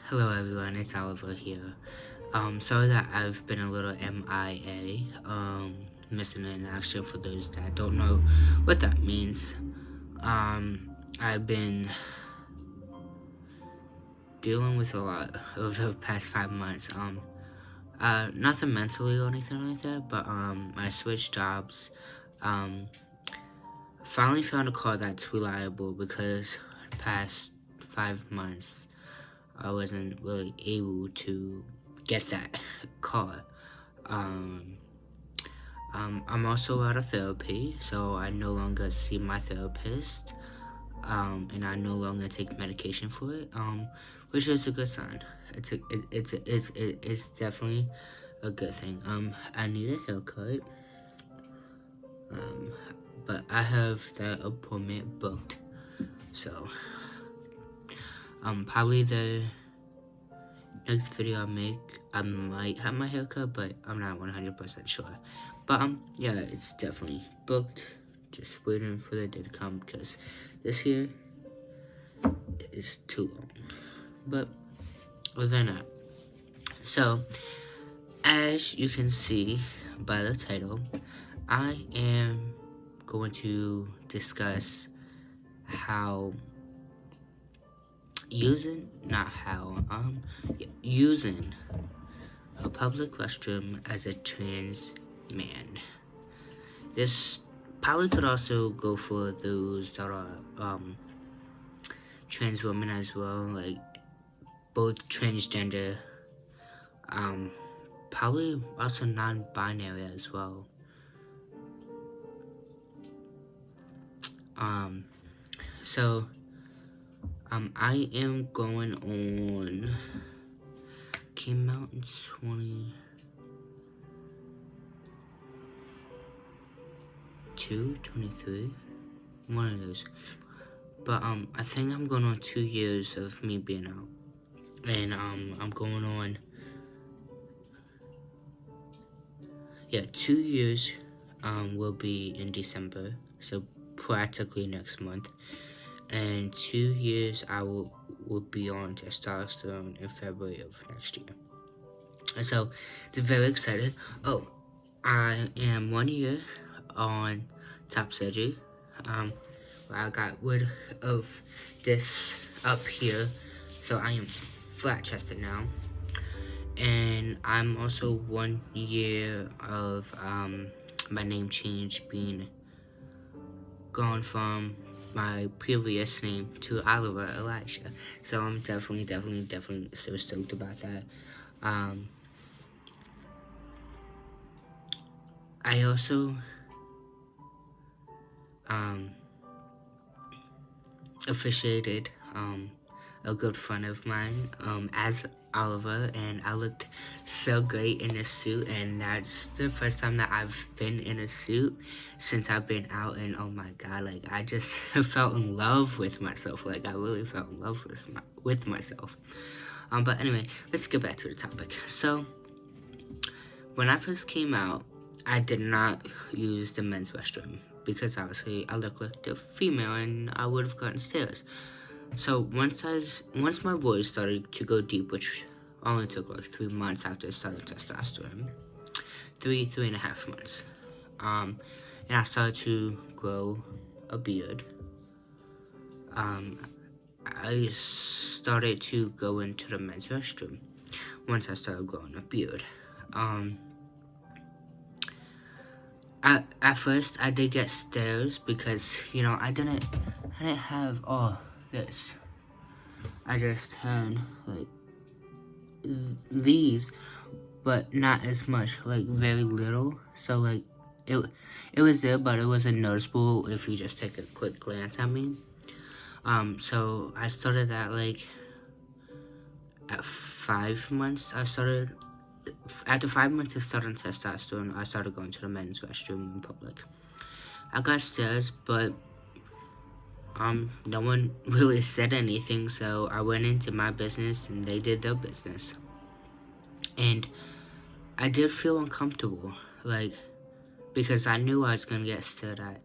Hello everyone, it's Oliver here. Sorry that I've been a little MIA, missing in action for those that don't know what that means. I've been dealing with a lot over the past 5 months. Nothing mentally or anything like that, but, I switched jobs. Finally found a car that's reliable because the past 5 months, I wasn't really able to get that car. I'm also out of therapy, so I no longer see my therapist, and I no longer take medication for it, which is a good sign. It's definitely a good thing. I need a haircut, but I have that appointment booked, so probably the next video I make, I might have my haircut, but I'm not 100% sure. But yeah, it's definitely booked. Just waiting for the day to come because this year is too long. But other than that, so as you can see by the title, I am going to discuss how using a public restroom as a trans man. This probably could also go for those that are trans women as well, like both transgender, probably also non-binary as well. I am going on, came out in 23, one of those. But I think I'm going on 2 years of me being out, and I'm going on, 2 years will be in December, so practically next month. And 2 years I will be on testosterone in February of next year. And so it's very excited. Oh, I am 1 year on top surgery. I got rid of this up here, so I am flat chested now. And I'm also 1 year of my name change being gone from my previous name to Oliver Elijah. So I'm definitely so stoked about that. I also officiated a good friend of mine as Oliver, and I looked so great in a suit, and that's the first time that I've been in a suit since I've been out, and oh my god, like I just felt in love with myself. Like I really felt in love with myself. But anyway, let's get back to the topic. So when I first came out, I did not use the men's restroom because obviously I look like a female and I would have gotten stares. So once my voice started to go deep, which only took like 3 months after I started testosterone, 3.5 months, and I started to grow a beard. I started to go into the men's restroom once I started growing a beard. At first I did get stares because, you know, I didn't have all this. I just had like these, but not as much, like very little. So like it was there, but it wasn't noticeable if you just take a quick glance at me. So I started that like at 5 months. After 5 months of starting testosterone, I started going to the men's restroom in public. I got stares, but no one really said anything, so I went into my business and they did their business. And I did feel uncomfortable, like, because I knew I was gonna get stared at,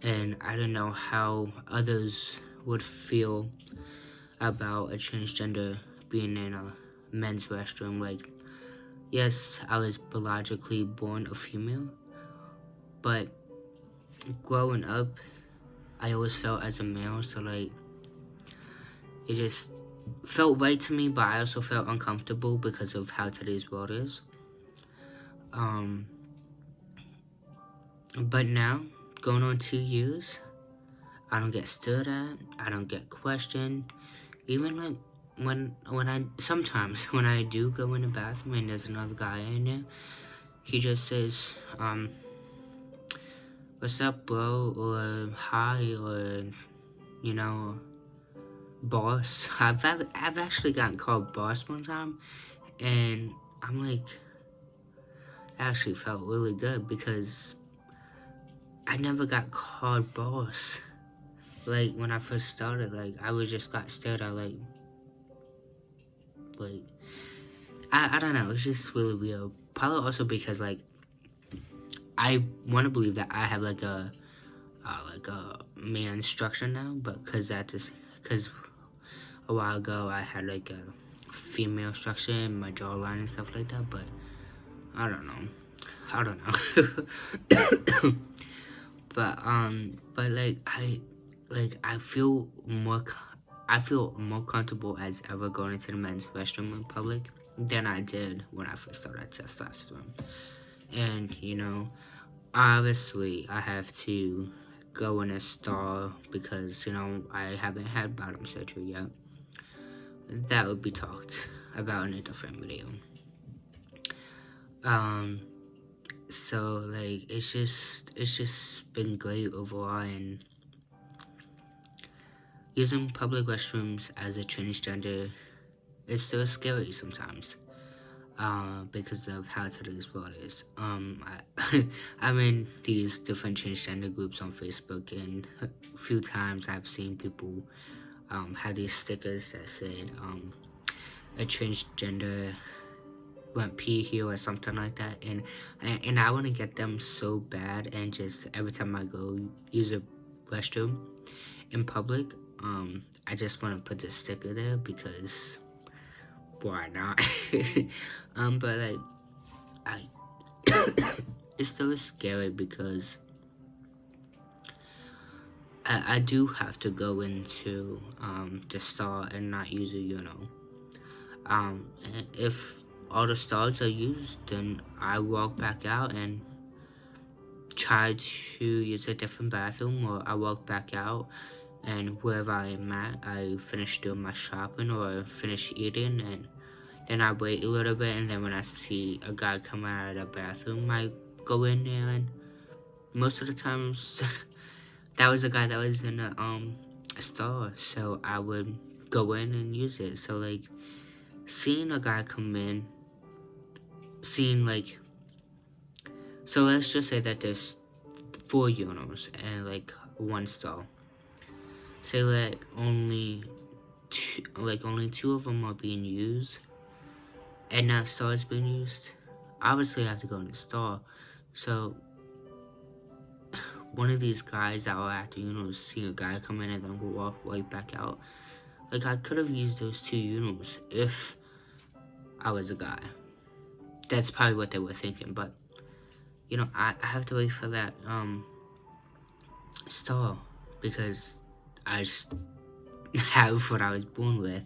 and I didn't know how others would feel about a transgender being in a men's restroom. Like, yes, I was biologically born a female, but growing up, I always felt as a male, so like, it just felt right to me, but I also felt uncomfortable because of how today's world is. But now, going on 2 years, I don't get stared at, I don't get questioned. Even like sometimes when I do go in the bathroom and there's another guy in there, he just says, what's up, bro, or hi, or, you know, boss. I've actually gotten called boss one time, and I'm like, it actually felt really good because I never got called boss. Like, when I first started, like, I would just got stared at, like, I don't know, it's just really weird. Probably also because, like, I want to believe that I have, like, a man structure now, but because a while ago I had, like, a female structure in my jawline and stuff like that, but I don't know. But I feel more comfortable as ever going into the men's restroom in public than I did when I first started testosterone. And, you know, obviously I have to go in a stall because, you know, I haven't had bottom surgery yet. That would be talked about in a different video. So, like, it's just been great overall, and using public restrooms as a transgender is still scary sometimes, because of how today's world is. I'm in these different transgender groups on Facebook, and a few times I've seen people have these stickers that said a transgender went pee here or something like that, and I want to get them so bad, and just every time I go use a restroom in public, I just want to put the sticker there because why not? But like, it's still scary because I do have to go into the stall and not use a urinal. And if all the stalls are used, then I walk back out and try to use a different bathroom, or I walk back out and wherever I am at, I finish doing my shopping or finish eating, and then I wait a little bit, and then when I see a guy come out of the bathroom, I go in there, and most of the times that was a guy that was in a stall, so I would go in and use it. So like, seeing a guy come in, so let's just say that there's 4 urinals and like 1 stall. Say like only 2 of them are being used, and that stall is being used. Obviously, I have to go in the stall. So one of these guys that were at the urinals see a guy come in and then go walk right back out. Like, I could have used those 2 urinals if I was a guy. That's probably what they were thinking, but, you know, I have to wait for that, stall, because I just have what I was born with.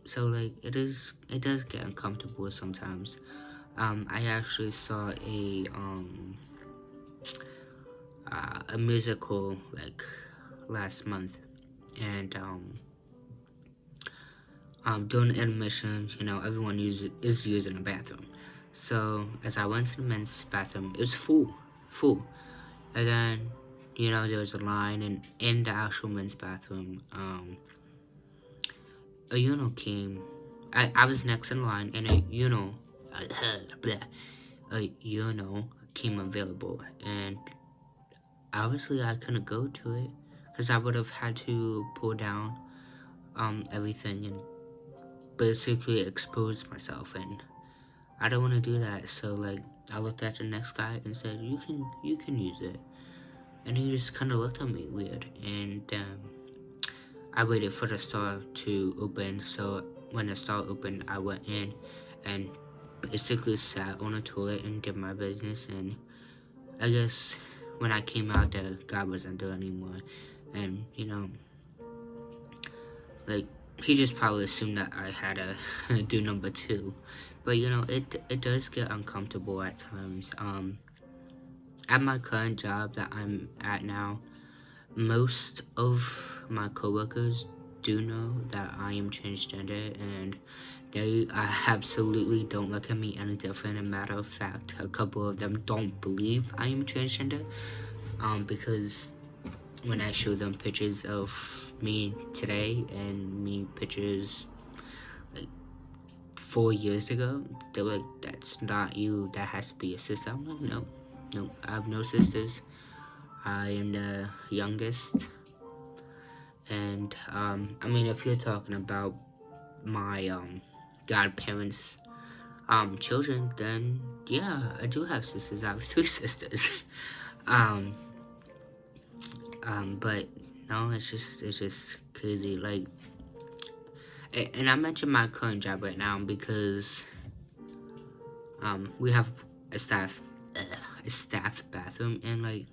So, like, it does get uncomfortable sometimes. I actually saw a musical, like, last month, and, during intermission, you know, everyone is using the bathroom. So as I went to the men's bathroom, it was full, and then, you know, there was a line, and in the actual men's bathroom, a urinal came. I was next in line, and a urinal came available, and obviously I couldn't go to it because I would have had to pull down everything and basically expose myself, and I don't want to do that. So like, I looked at the next guy and said, you can use it, and he just kind of looked at me weird, and I waited for the store to open. So when the stall opened, I went in and basically sat on a toilet and did my business. And I guess when I came out, the guy wasn't there anymore. And, you know, like, he just probably assumed that I had to do number 2. But, you know, it does get uncomfortable at times. At my current job that I'm at now, most of my coworkers do know that I am transgender, and they absolutely don't look at me any different. As a matter of fact, a couple of them don't believe I am transgender, because when I show them pictures of me today and me pictures like 4 years ago, they're like, "That's not you, that has to be your sister." I'm like, no, I have no sisters. I am the youngest. And I mean, if you're talking about my godparents' children, then yeah, I do have sisters. I have 3 sisters. But no, it's just crazy. Like, and I mentioned my current job right now because we have a staff bathroom, and like,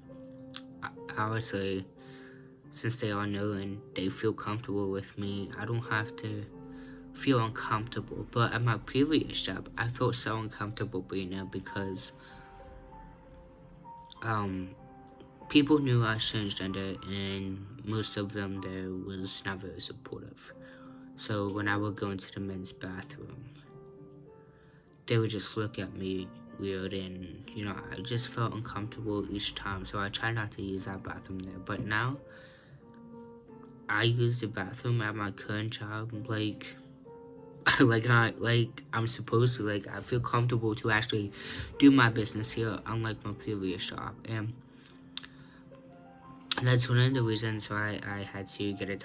honestly, since they all know and they feel comfortable with me, I don't have to feel uncomfortable. But at my previous job, I felt so uncomfortable being there because people knew I was transgender, and most of them there was not very supportive. So when I would go into the men's bathroom, they would just look at me weird, and you know, I just felt uncomfortable each time. So I tried not to use that bathroom there. But now I use the bathroom at my current job like I'm supposed to. Like, I feel comfortable to actually do my business here, unlike my previous job. And that's one of the reasons why I had to get a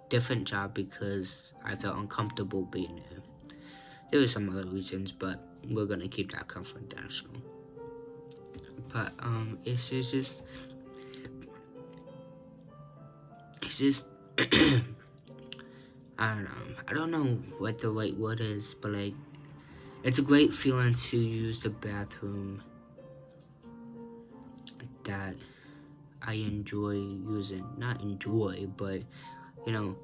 different job, because I felt uncomfortable being there. There were some other reasons, but we're gonna keep that confidential. But it's just I don't know what the right word is, but like, it's a great feeling to use the bathroom that I enjoy using. Not enjoy, but you know,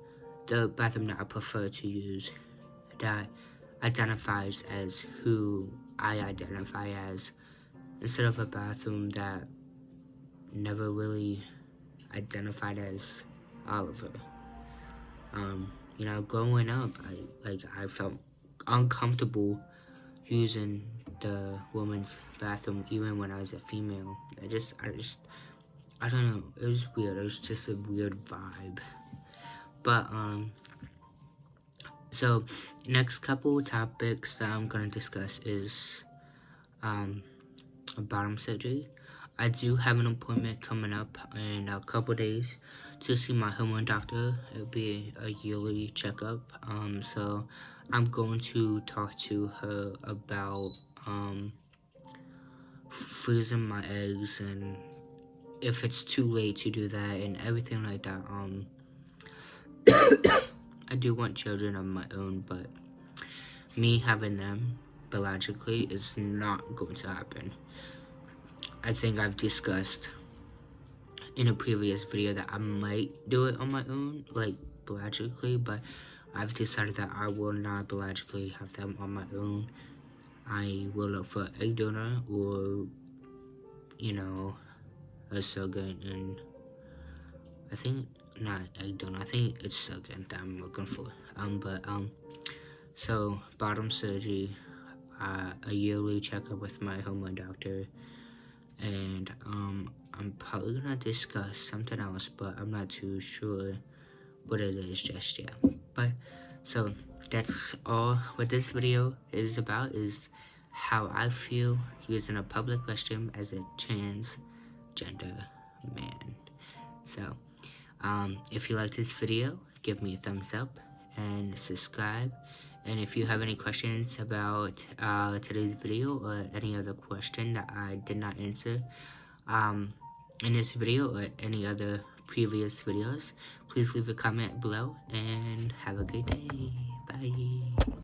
the bathroom that I prefer to use, that identifies as who I identify as, instead of a bathroom that never really identified as Oliver. You know, growing up, I felt uncomfortable using the woman's bathroom even when I was a female. I don't know, it was weird. It was just a weird vibe. But so next couple topics that I'm gonna discuss is bottom surgery. I do have an appointment coming up in a couple days to see my hormone doctor. It'll be a yearly checkup. So I'm going to talk to her about freezing my eggs, and if it's too late to do that and everything like that. I do want children of my own, but me having them biologically is not going to happen. I think I've discussed in a previous video that I might do it on my own, like biologically, but I've decided that I will not biologically have them on my own. I will look for an egg donor, or, you know, a surrogate, and I think not egg donor, I think it's surrogate that I'm looking for. So bottom surgery, a yearly checkup with my hormone doctor, and I'm probably gonna discuss something else, but I'm not too sure what it is just yet. But so that's all what this video is about, is how I feel using a public restroom as a transgender man. So if you like this video, give me a thumbs up and subscribe. And if you have any questions about today's video, or any other question that I did not answer in this video or any other previous videos, please leave a comment below, and have a good day. Bye. Bye.